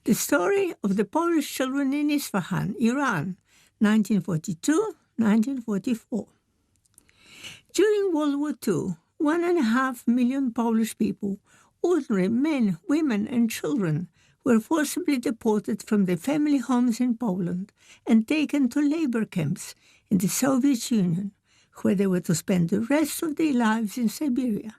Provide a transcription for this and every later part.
The story of the Polish children in Esfahan, Iran, 1942-1944. During World War II, 1.5 million Polish people, ordinary men, women and children, were forcibly deported from their family homes in Poland and taken to labor camps in the Soviet Union, where they were to spend the rest of their lives in Siberia.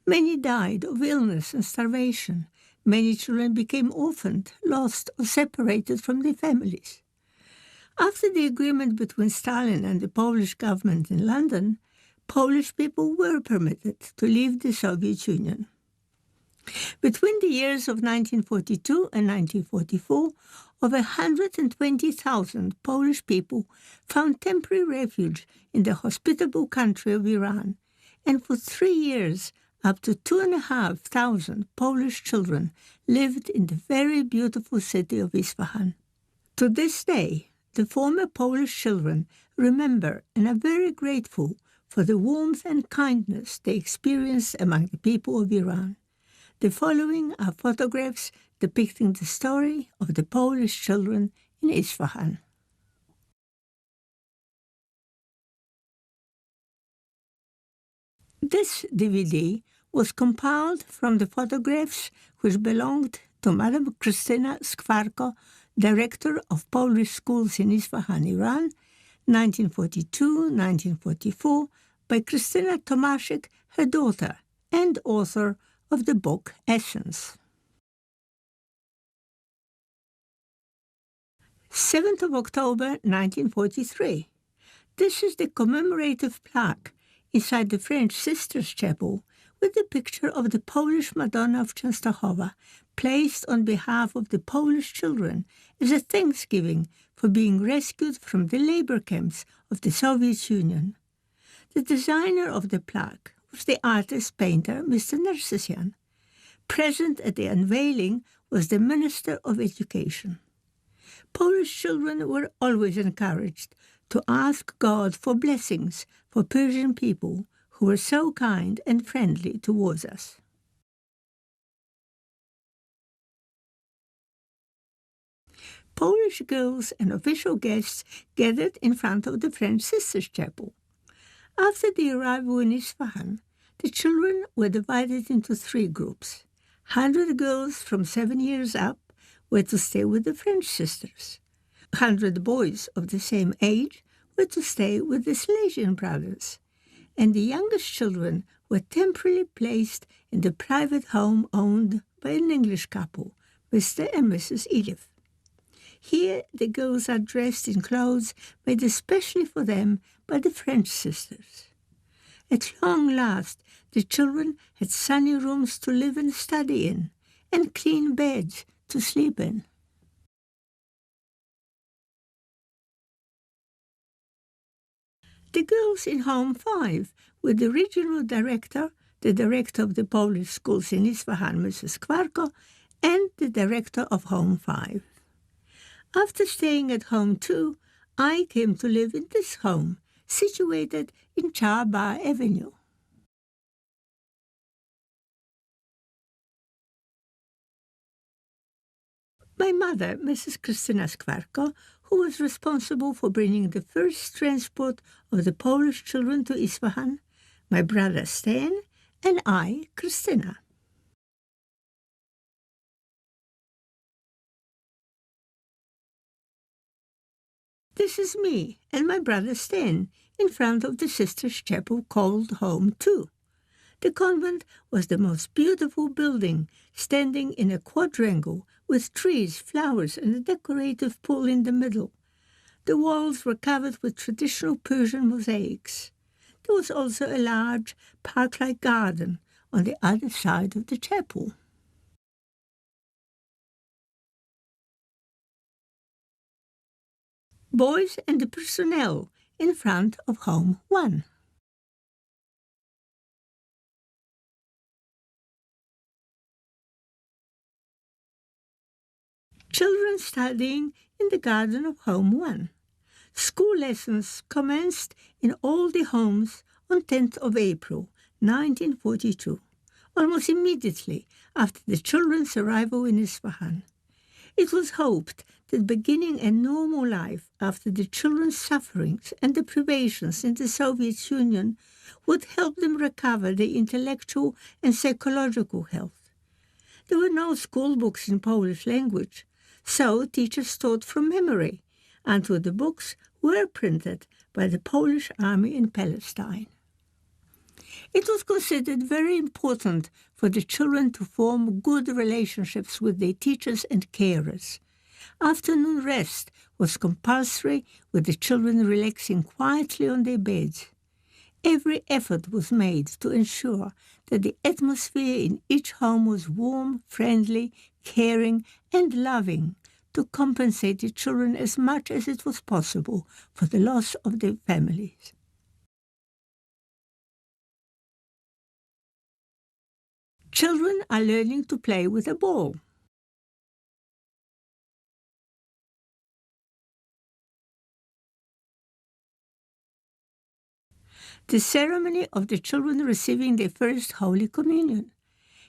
Many died of illness and starvation. Many children became orphaned, lost, or separated from their families. After the agreement between Stalin and the Polish government in London, Polish people were permitted to leave the Soviet Union. Between the years of 1942 and 1944, over 120,000 Polish people found temporary refuge in the hospitable country of Iran, and for 3 years, up to 2,500 Polish children lived in the very beautiful city of Esfahan. To this day, the former Polish children remember and are very grateful for the warmth and kindness they experienced among the people of Iran. The following are photographs depicting the story of the Polish children in Esfahan. This DVD was compiled from the photographs which belonged to Madam Krystyna Skwarko, Director of Polish Schools in Esfahan, Iran, 1942-1944, by Krystyna Tomaszyk, her daughter, and author of the book Essence. 7th of October 1943. This is the commemorative plaque inside the French Sisters Chapel with the picture of the Polish Madonna of Częstochowa, placed on behalf of the Polish children as a thanksgiving for being rescued from the labor camps of the Soviet Union. The designer of the plaque was the artist-painter Mr. Kresy-Siberia. Present at the unveiling was the Minister of Education. Polish children were always encouraged to ask God for blessings for Persian people who were so kind and friendly towards us. Polish girls and official guests gathered in front of the French Sisters Chapel. After the arrival in Esfahan, the children were divided into 3 groups. 100 girls from 7 years up were to stay with the French sisters. 100 boys of the same age were to stay with the Salesian brothers, and the youngest children were temporarily placed in the private home owned by an English couple, Mr. and Mrs. Edith. Here the girls are dressed in clothes made especially for them by the French sisters. At long last, the children had sunny rooms to live and study in, and clean beds to sleep in. The girls in Home 5, with the regional director, the director of the Polish schools in Esfahan, Mrs. Skwarko, and the director of Home 5. After staying at Home 2, I came to live in this home, situated in Char-Bar Avenue. My mother, Mrs. Krystyna Skwarko, who was responsible for bringing the first transport of the Polish children to Esfahan, my brother Stan, and I, Krystyna. This is me and my brother Stan in front of the Sisters' Chapel called Home 2. The convent was the most beautiful building, standing in a quadrangle with trees, flowers, and a decorative pool in the middle. The walls were covered with traditional Persian mosaics. There was also a large park-like garden on the other side of the chapel. Boys and the personnel in front of Home 1. Children studying in the garden of Home 1. School lessons commenced in all the homes on 10th of April, 1942, almost immediately after the children's arrival in Esfahan. It was hoped that beginning a normal life after the children's sufferings and the privations in the Soviet Union would help them recover their intellectual and psychological health. There were no school books in Polish language, so teachers taught from memory until the books were printed by the Polish army in Palestine. It was considered very important for the children to form good relationships with their teachers and carers. Afternoon rest was compulsory, with the children relaxing quietly on their beds. Every effort was made to ensure that the atmosphere in each home was warm, friendly, caring, and loving, to compensate the children as much as it was possible for the loss of their families. Children are learning to play with a ball. The ceremony of the children receiving their first Holy Communion.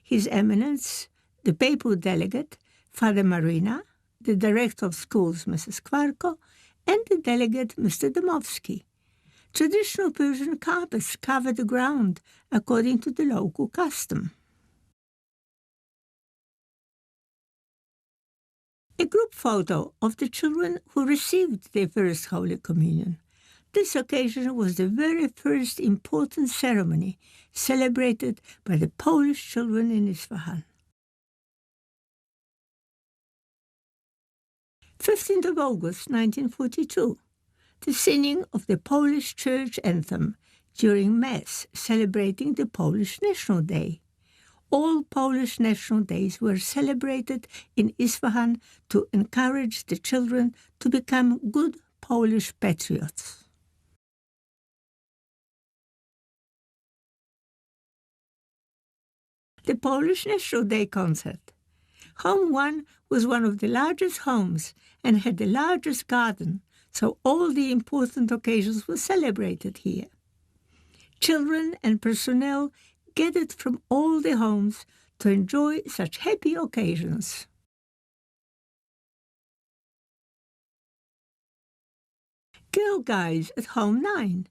His Eminence, the papal delegate, Father Marina, the director of schools, Mrs. Skwarko, and the delegate, Mr. Domowski. Traditional Persian carpets cover the ground according to the local custom. A group photo of the children who received their first Holy Communion. This occasion was the very first important ceremony celebrated by the Polish children in Esfahan. 15th of August 1942, the singing of the Polish church anthem during Mass celebrating the Polish National Day. All Polish national days were celebrated in Esfahan to encourage the children to become good Polish patriots. The Polish National Day concert. Home 1 was one of the largest homes and had the largest garden, so all the important occasions were celebrated here. Children and personnel gathered from all the homes to enjoy such happy occasions. Girl Guides at Home 9,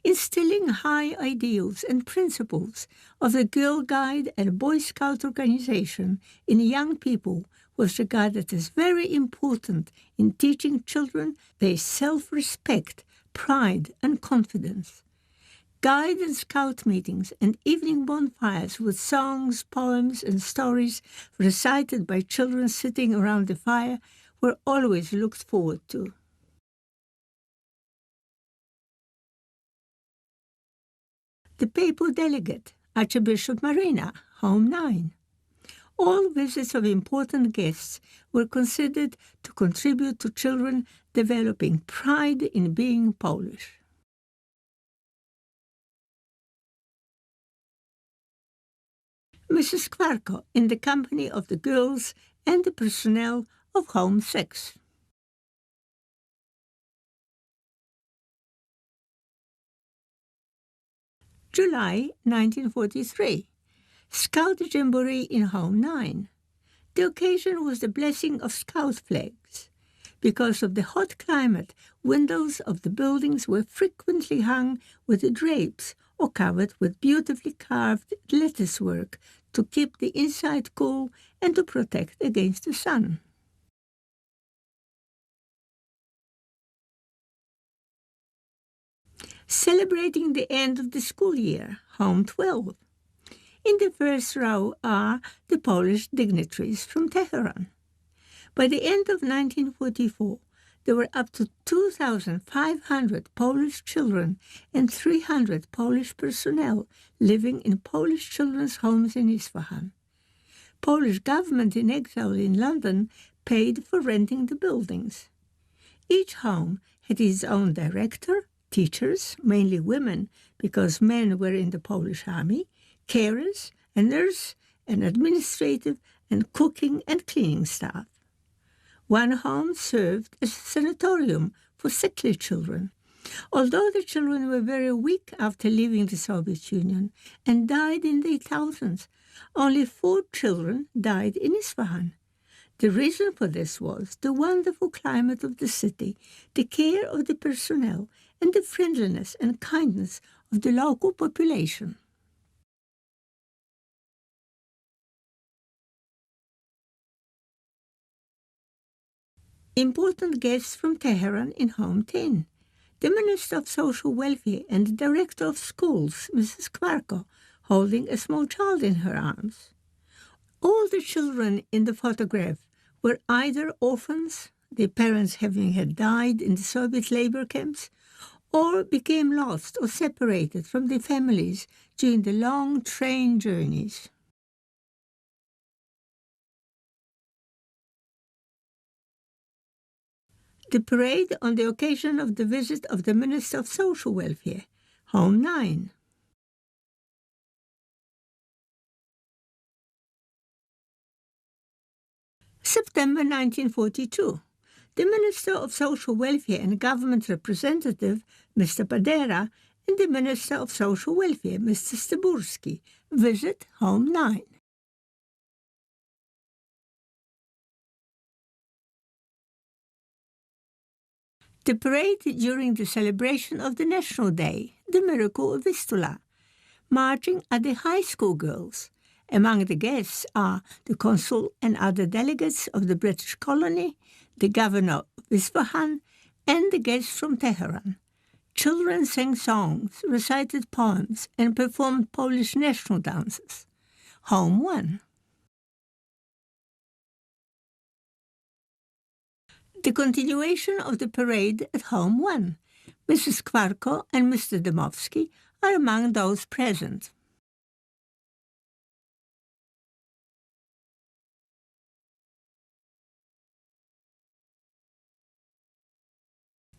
instilling high ideals and principles of the Girl Guide and Boy Scout organization in young people was regarded as very important in teaching children their self-respect, pride, and confidence. Guide and Scout meetings and evening bonfires with songs, poems, and stories recited by children sitting around the fire were always looked forward to. The papal delegate, Archbishop Marina, Home 9. All visits of important guests were considered to contribute to children developing pride in being Polish. Mrs. Skwarko in the company of the girls and the personnel of Home 6. July 1943. Scout Jamboree in Home 9. The occasion was the blessing of Scout flags. Because of the hot climate, windows of the buildings were frequently hung with drapes or covered with beautifully carved lattice work to keep the inside cool and to protect against the sun. Celebrating the end of the school year, Home 12. In the first row are the Polish dignitaries from Tehran. By the end of 1944, there were up to 2,500 Polish children and 300 Polish personnel living in Polish children's homes in Esfahan. Polish government in exile in London paid for renting the buildings. Each home had its own director, teachers, mainly women because men were in the Polish army, carers, a nurse, an administrative and cooking and cleaning staff. One home served as a sanatorium for sickly children. Although the children were very weak after leaving the Soviet Union and died in their thousands, only 4 children died in Esfahan. The reason for this was the wonderful climate of the city, the care of the personnel, and the friendliness and kindness of the local population. Important guests from Tehran in Home 10. The Minister of Social Welfare and the Director of Schools, Mrs. Skwarko, holding a small child in her arms. All the children in the photograph were either orphans, their parents having had died in the Soviet labor camps, or became lost or separated from their families during the long train journeys. The parade on the occasion of the visit of the Minister of Social Welfare, Home 9. September 1942. The Minister of Social Welfare and Government Representative, Mr. Padera, and the Minister of Social Welfare, Mr. Stabursky, visit Home 9. The parade during the celebration of the National Day, the Miracle of Vistula, marching at the high school girls. Among the guests are the consul and other delegates of the British colony, the governor of Esfahan, and the guests from Tehran. Children sang songs, recited poems, and performed Polish national dances. Home 1. The continuation of the parade at Home 1. Mrs. Skwarko and Mr. Dmowski are among those present.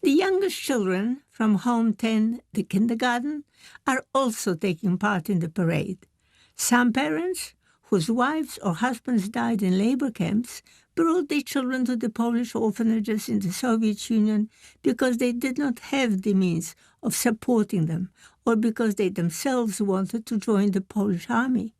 The youngest children from Home 10, the kindergarten, are also taking part in the parade. Some parents, whose wives or husbands died in labor camps, brought their children to the Polish orphanages in the Soviet Union because they did not have the means of supporting them or because they themselves wanted to join the Polish army.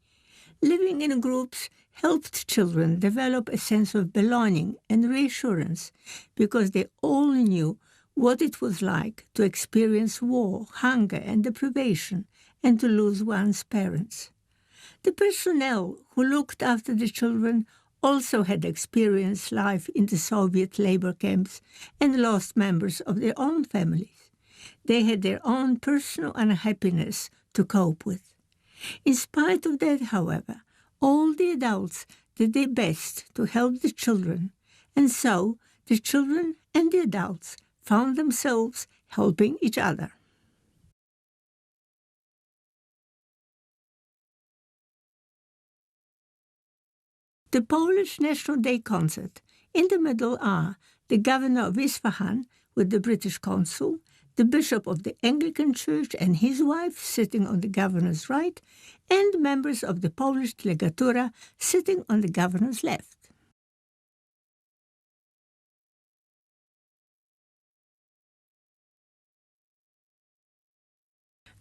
Living in groups helped children develop a sense of belonging and reassurance because they all knew what it was like to experience war, hunger, and deprivation, and to lose one's parents. The personnel who looked after the children also had experienced life in the Soviet labor camps and lost members of their own families. They had their own personal unhappiness to cope with. In spite of that, however, all the adults did their best to help the children, and so the children and the adults found themselves helping each other. The Polish National Day concert. In the middle are the governor of Esfahan with the British consul, the bishop of the Anglican Church and his wife sitting on the governor's right, and members of the Polish delegatura sitting on the governor's left.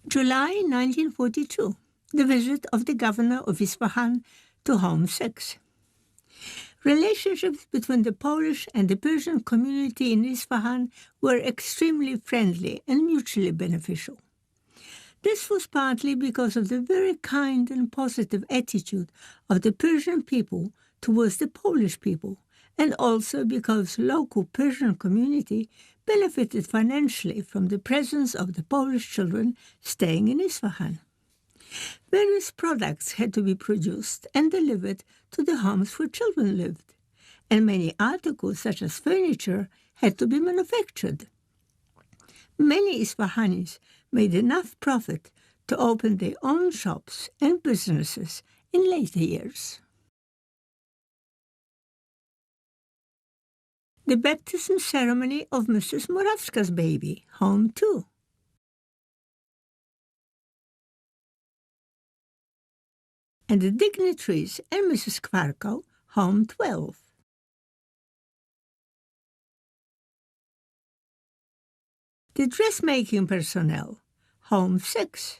July 1942, the visit of the governor of Esfahan to Home 6. Relationships between the Polish and the Persian community in Esfahan were extremely friendly and mutually beneficial. This was partly because of the very kind and positive attitude of the Persian people towards the Polish people, and also because local Persian community benefited financially from the presence of the Polish children staying in Esfahan. Various products had to be produced and delivered to the homes where children lived, and many articles such as furniture had to be manufactured. Many Esfahanis made enough profit to open their own shops and businesses in later years. The baptism ceremony of Mrs. Morawska's baby, Home 2. And the dignitaries and Mrs. Skwarko, Home 12. The dressmaking personnel, Home 6.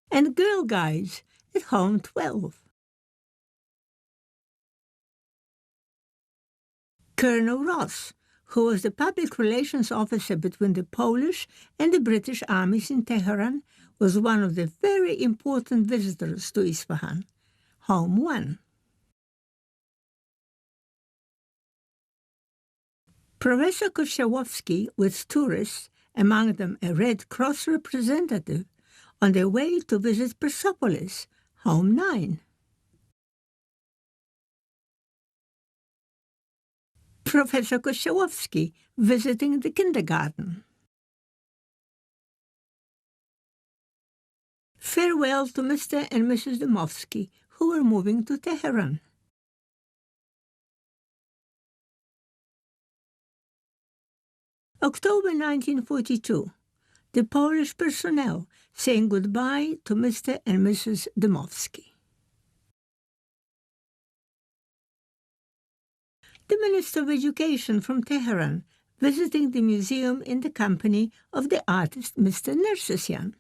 And girl guides at at Home 12. Colonel Ross, who was the public relations officer between the Polish and the British armies in Tehran, was one of the very important visitors to Esfahan, Home 1. Professor Kościołowski, with tourists, among them a Red Cross representative, on their way to visit Persepolis, Home 9. Professor Kościołowski visiting the kindergarten. Farewell to Mr. and Mrs. Dmowski, who were moving to Tehran. October 1942. The Polish personnel saying goodbye to Mr. and Mrs. Dmowski. The Minister of Education from Tehran visiting the museum in the company of the artist Mr. Nersesyan.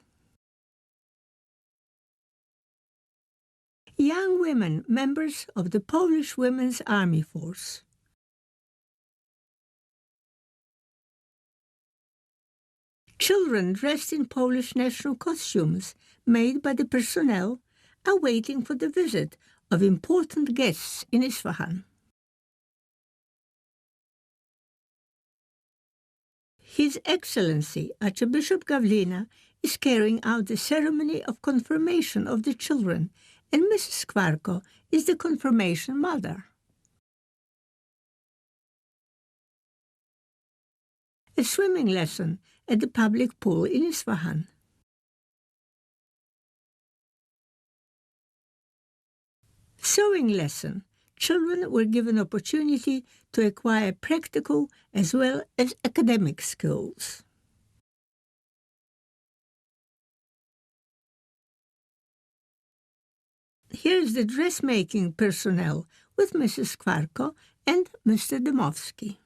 Young women, members of the Polish Women's Army Force. Children dressed in Polish national costumes made by the personnel are waiting for the visit of important guests in Esfahan. His Excellency Archbishop Gawlina is carrying out the ceremony of confirmation of the children, and Mrs. Skwarko is the confirmation mother. A swimming lesson at the public pool in Esfahan. Sewing lesson. Children were given opportunity to acquire practical as well as academic skills. Here is the dressmaking personnel with Mrs. Skwarko and Mr. Dmowski.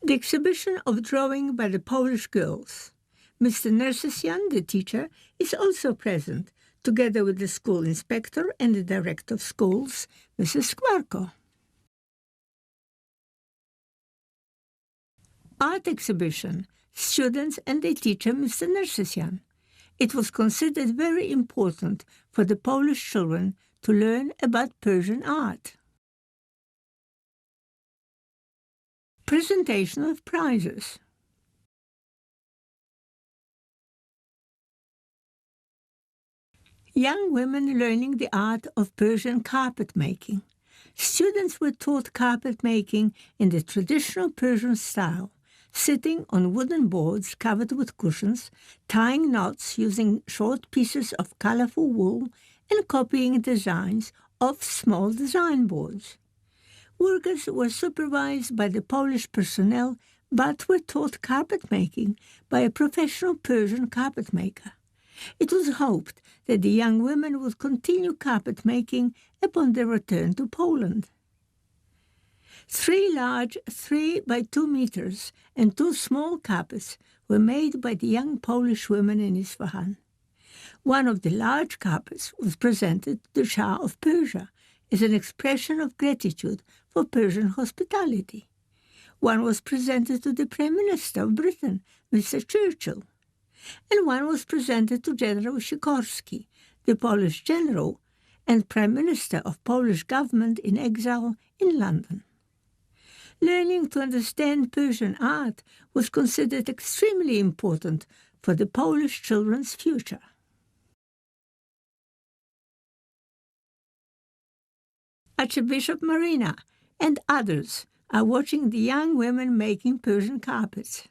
The exhibition of drawing by the Polish girls. Mr. Nersesyan, the teacher, is also present, together with the school inspector and the director of schools, Mrs. Skwarko. Art exhibition, students and the teacher, Mr. Nersesyan. It was considered very important for the Polish children to learn about Persian art. Presentation of prizes. Young women learning the art of Persian carpet making. Students were taught carpet making in the traditional Persian style, sitting on wooden boards covered with cushions, tying knots using short pieces of colorful wool, and copying designs of small design boards. Workers were supervised by the Polish personnel, but were taught carpet making by a professional Persian carpet maker. It was hoped that the young women would continue carpet making upon their return to Poland. 3 large 3 by 2 meters and 2 small carpets were made by the young Polish women in Esfahan. One of the large carpets was presented to the Shah of Persia as an expression of gratitude for Persian hospitality. One was presented to the Prime Minister of Britain, Mr. Churchill, and one was presented to General Sikorski, the Polish general and Prime Minister of Polish government in exile in London. Learning to understand Persian art was considered extremely important for the Polish children's future. Archbishop Marina and others are watching the young women making Persian carpets.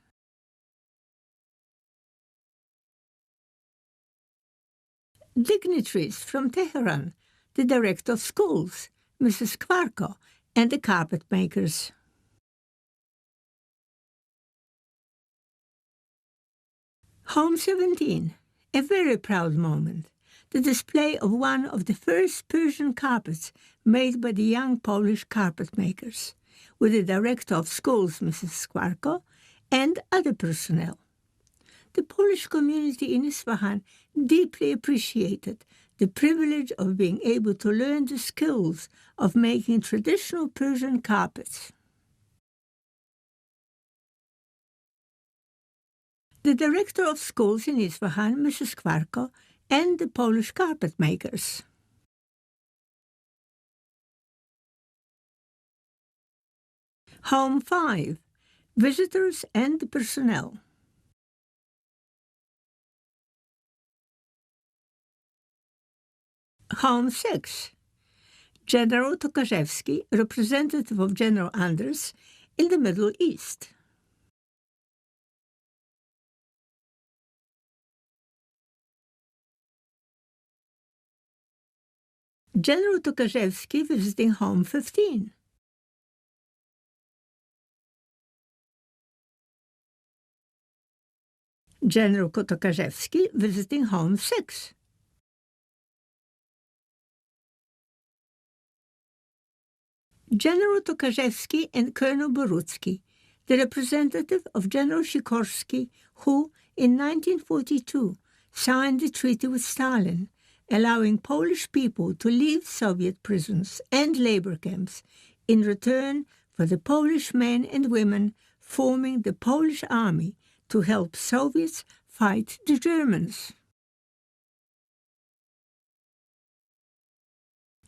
Dignitaries from Tehran, the director of schools, Mrs. Skwarko, and the carpet makers. Home 17, a very proud moment. The display of one of the first Persian carpets made by the young Polish carpet makers, with the director of schools, Mrs. Skwarko, and other personnel. the Polish community in Esfahan deeply appreciated the privilege of being able to learn the skills of making traditional Persian carpets. The director of schools in Esfahan, Mrs. Skwarko, and the Polish carpet makers. Home 5. Visitors and personnel. Home 6. General Tokarzewski, representative of General Anders in the Middle East. General Tokarzewski visiting Home 15. General Tokarzewski visiting Home 6. General Tokarzewski and Colonel Borucki, the representative of General Sikorski, who, in 1942, signed the treaty with Stalin, allowing Polish people to leave Soviet prisons and labor camps in return for the Polish men and women forming the Polish army to help Soviets fight the Germans.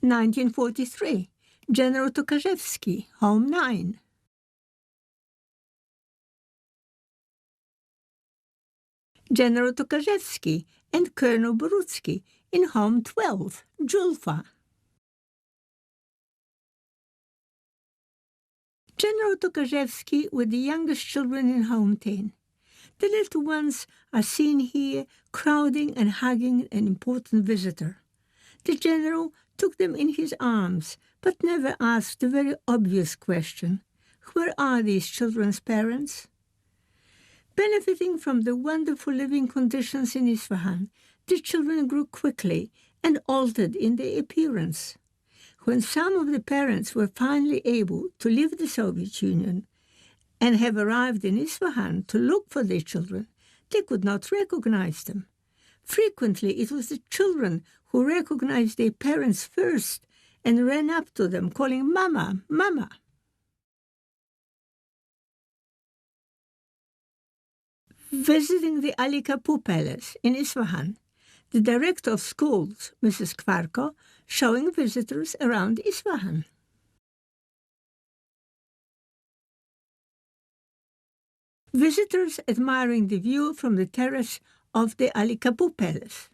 1943. General Tokarzewski, Home 9. General Tokarzewski and Colonel Borucki in Home 12, Julfa. General Tokarzewski with the youngest children in Home 10. The little ones are seen here crowding and hugging an important visitor. The general took them in his arms, but never asked the very obvious question, where are these children's parents? Benefiting from the wonderful living conditions in Esfahan, the children grew quickly and altered in their appearance. When some of the parents were finally able to leave the Soviet Union and have arrived in Esfahan to look for their children, they could not recognize them. Frequently, it was the children who recognized their parents first and ran up to them, calling Mama, Mama. Visiting the Ali Kapur Palace in Esfahan, the director of schools, Mrs. Skwarko, showing visitors around Esfahan. Visitors admiring the view from the terrace of the Ali Kapur Palace.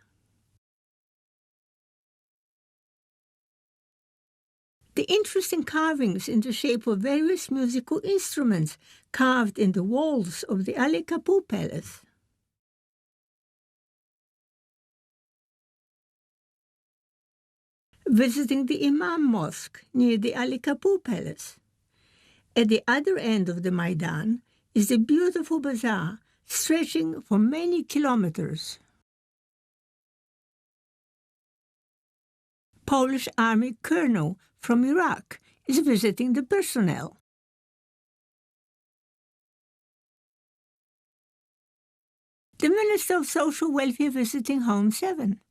The interesting carvings in the shape of various musical instruments carved in the walls of the Ali Kapur Palace. Visiting the Imam Mosque near the Ali Kapur Palace. At the other end of the Maidan is the beautiful bazaar stretching for many kilometers. Polish Army colonel from Iraq is visiting the personnel. The Minister of Social Welfare visiting Home 7.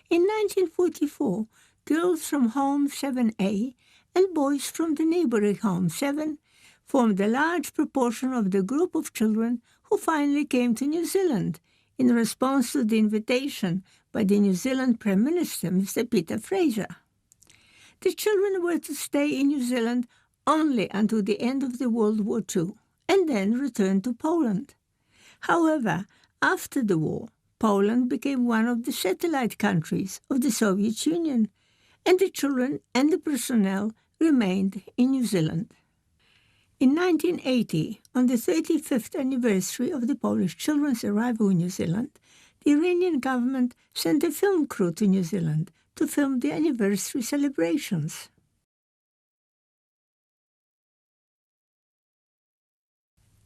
In 1944, girls from Home 7A and boys from the neighboring Home 7 formed a large proportion of the group of children who finally came to New Zealand in response to the invitation by the New Zealand Prime Minister, Mr. Peter Fraser. The children were to stay in New Zealand only until the end of the World War II and then return to Poland. However, after the war, Poland became one of the satellite countries of the Soviet Union, and the children and the personnel remained in New Zealand. In 1980, on the 35th anniversary of the Polish children's arrival in New Zealand, the Iranian government sent a film crew to New Zealand to film the anniversary celebrations.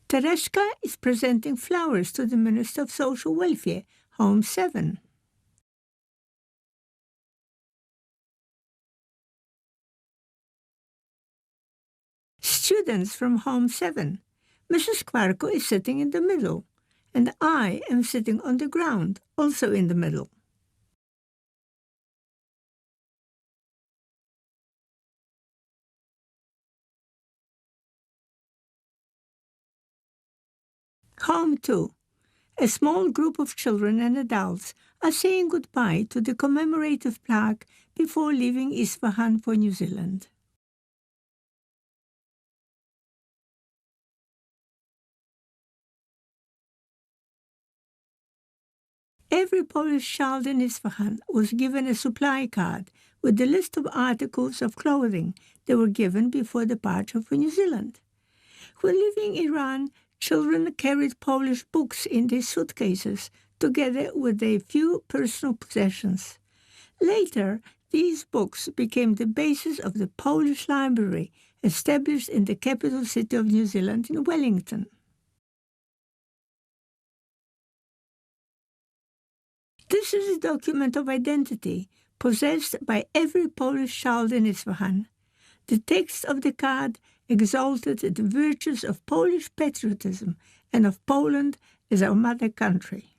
Tereshka is presenting flowers to the Minister of Social Welfare, Home 7. Students from Home 7. Mrs. Skwarko is sitting in the middle, and I am sitting on the ground, also in the middle. Home too. A small group of children and adults are saying goodbye to the commemorative plaque before leaving Esfahan for New Zealand. Every Polish child in Esfahan was given a supply card with the list of articles of clothing they were given before departure for New Zealand. When leaving Iran, children carried Polish books in their suitcases together with their few personal possessions. Later, these books became the basis of the Polish library established in the capital city of New Zealand in Wellington. This is a document of identity possessed by every Polish child in Esfahan. The text of the card exalted the virtues of Polish patriotism and of Poland as our mother country.